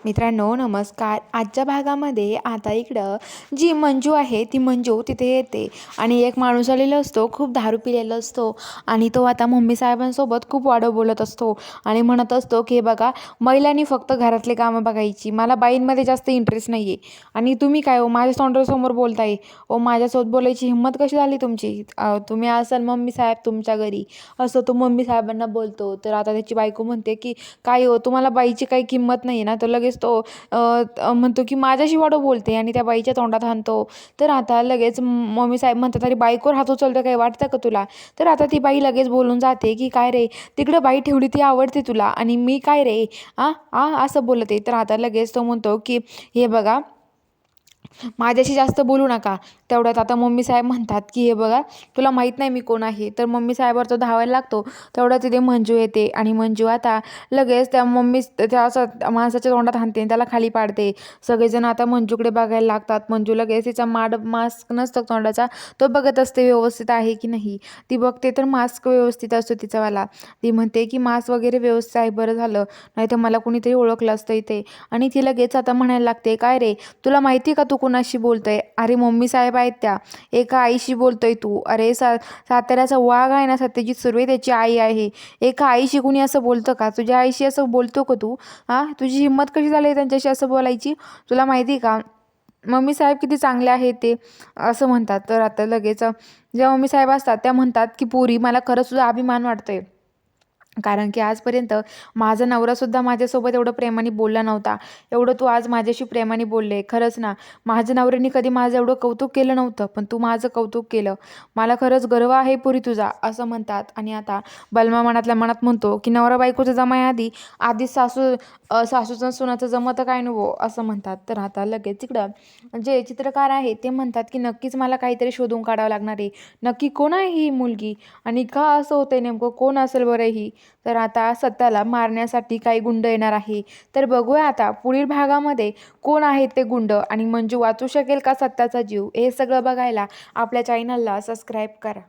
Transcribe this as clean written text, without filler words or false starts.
मित्रांनो नमस्कार. आजच्या भागामध्ये आता इकडं जी मंजू आहे ती मंजू तिथे येते आणि एक माणूस आलेला असतो, खूप दारू पिलेला असतो आणि तो आता मम्मी साहेबांसोबत खूप वाढव बोलत असतो आणि म्हणत असतो की हे बघा, महिलांनी फक्त घरातले कामं बघायची, मला बाईंमध्ये जास्त इंटरेस्ट नाही आहे. आणि तुम्ही काय हो माझ्या तोंडासमोर बोलताय, ओ माझ्यासोबत बोलायची हिंमत कशी झाली तुमची? तुम्ही असाल मम्मी साहेब तुमच्या घरी, असं तो मम्मी साहेबांना बोलतो. तर आता त्याची बायको म्हणते की काय हो तुम्हाला बाईची काही किंमत नाही आहे ना? तर लगेच तो म्हणतो की माझ्याशी वाढव बोलते आणि त्या बाईच्या तोंडात हाणतो. तर आता लगेच मम्मी साहेब म्हणतात, अरे बायकोवर हात उचलतं काय वाटतं का तुला? तर आता ती बाई लगेच बोलून जाते की काय रे, तिकडं बाई ठेवली ती आवडते तुला आणि मी काय रे, आ आ असं बोलते. तर आता लगेच तो म्हणतो की हे बघा, माझ्याशी जास्त बोलू नका. तेवढ्यात आता मम्मी साहेब म्हणतात की हे बघा, तुला माहीत नाही मी कोण आहे. तर मम्मी साहेबावर तो धावायला लागतो. तेवढ्यात तिथे मंजू येते आणि मंजू आता लगेच त्या त्या असं माणसाच्या तोंडात हाणते आणि त्याला खाली पाडते. सगळेजण आता मंजूकडे बघायला लागतात. मंजू लगेच तिचा मास्क नसतो तोंडाचा, तो बघत असते व्यवस्थित आहे की नाही. ती बघते तर मास्क व्यवस्थित असतो तिचावाला. ती म्हणते की मास्क वगैरे व्यवस्थित आहे, बरं झालं, नाहीतर मला कुणीतरी ओळखलं असतं इथे. आणि ती लगेच आता म्हणायला लागते, काय रे, तुला माहिती का तू कुणाशी बोलतोय? अरे मम्मी साहेब आहेत त्या, एका आईशी बोलतोय तू. अरे साताऱ्याचा वाघ आहे ना, सत्यजित सुर्वे त्याची आई आहे. एका आईशी कुणी असं बोलतं का? तुझ्या आईशी असं बोलतो का तू? हां, तुझी हिंमत कशी झाली त्यांच्याशी असं बोलायची? तुला माहिती का मम्मी साहेब किती चांगले आहेत ते, असं म्हणतात. तर आता लगेच ज्या मम्मी साहेब असतात त्या म्हणतात की पोरी, मला खरंच तुझा अभिमान वाटतोय, कारण की आजपर्यंत माझा नवरासुद्धा माझ्यासोबत एवढं प्रेमाने बोलला नव्हता, एवढं तू आज माझ्याशी प्रेमाने बोलले. खरंच ना, माझ्या नवऱ्याने कधी माझं एवढं कौतुक केलं नव्हतं, पण तू माझं कौतुक केलं. मला खरंच गर्व आहे पुरी तुझा, असं म्हणतात. आणि आता बलमा मनातल्या मनात म्हणतो की नवरा बायकोचं जमायआधी आधीच सासूचं सुनाचं जमतं काय नको, असं म्हणतात. तर आता लगेच तिकडं जे चित्रकार आहे ते म्हणतात की नक्कीच मला काहीतरी शोधून काढावं लागणार आहे. नक्की कोण आहे ही मुलगी आणि का असं होतंय, नेमकं कोण असेल बरं ही? तर आता सत्याला मारण्यासाठी काही गुंड येणार आहे. तर बघूया आता पुढील भागामध्ये कोण आहेत ते गुंड आणि मंजू वाचू शकेल का सत्याचा जीव? हे सगळं बघायला आपल्या चॅनलला सबस्क्राईब करा.